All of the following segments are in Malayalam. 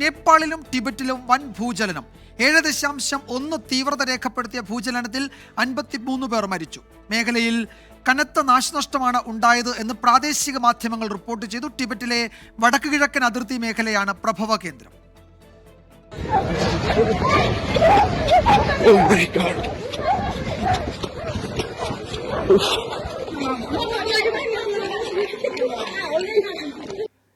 നേപ്പാളിലും ടിബറ്റിലും വൻ ഭൂചലനം 7.1 തീവ്രത രേഖപ്പെടുത്തിയ ഭൂചലനത്തിൽ 53 പേർ മരിച്ചു. മേഖലയിൽ കനത്ത നാശനഷ്ടമാണ് ഉണ്ടായത് എന്ന് പ്രാദേശിക മാധ്യമങ്ങൾ റിപ്പോർട്ട് ചെയ്തു. ടിബറ്റിലെ വടക്ക് കിഴക്കൻ അതിർത്തി മേഖലയാണ് പ്രഭവ കേന്ദ്രം.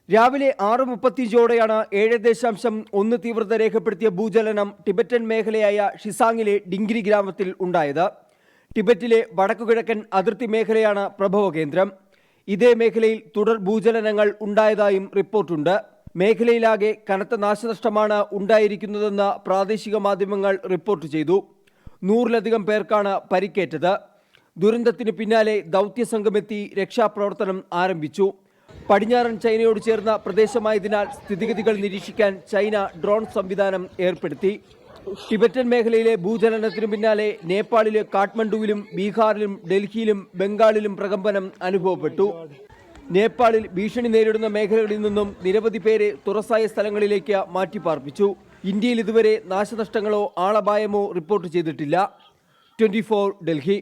രാവിലെ 6:35ഓടെയാണ് 7.1 തീവ്രത രേഖപ്പെടുത്തിയ ഭൂചലനം ടിബറ്റൻ മേഖലയായ ഷിസാങ്ങിലെ ഡിംഗ്രി ഗ്രാമത്തിൽ ഉണ്ടായത്. ടിബറ്റിലെ വടക്കുകിഴക്കൻ അതിർത്തി മേഖലയാണ് പ്രഭവ കേന്ദ്രം. ഇതേ മേഖലയിൽ തുടർ ഭൂചലനങ്ങൾ ഉണ്ടായതായും റിപ്പോർട്ടുണ്ട്. മേഖലയിലാകെ കനത്ത നാശനഷ്ടമാണ് ഉണ്ടായിരിക്കുന്നതെന്ന് പ്രാദേശിക മാധ്യമങ്ങൾ റിപ്പോർട്ട് ചെയ്തു. 100-ലധികം പേർക്കാണ് പരിക്കേറ്റത്. ദുരന്തത്തിന് പിന്നാലെ ദൗത്യസംഘമെത്തി രക്ഷാപ്രവർത്തനം ആരംഭിച്ചു. പടിഞ്ഞാറൻ ചൈനയോട് ചേർന്ന പ്രദേശമായതിനാൽ സ്ഥിതിഗതികൾ നിരീക്ഷിക്കാൻ ചൈന ഡ്രോൺ സംവിധാനം ഏർപ്പെടുത്തി. ടിബറ്റൻ മേഖലയിലെ ഭൂചലനത്തിനു പിന്നാലെ നേപ്പാളിലെ കാഠ്മണ്ഡുവിലും ബീഹാറിലും ഡൽഹിയിലും ബംഗാളിലും പ്രകമ്പനം അനുഭവപ്പെട്ടു. നേപ്പാളിൽ ഭീഷണി നേരിടുന്ന മേഖലകളിൽ നിന്നും നിരവധി പേരെ തുറസായ സ്ഥലങ്ങളിലേക്ക് മാറ്റിപ്പാർപ്പിച്ചു. ഇന്ത്യയിൽ ഇതുവരെ നാശനഷ്ടങ്ങളോ ആളപായമോ റിപ്പോർട്ട് ചെയ്തിട്ടില്ല. 24 ഡൽഹി.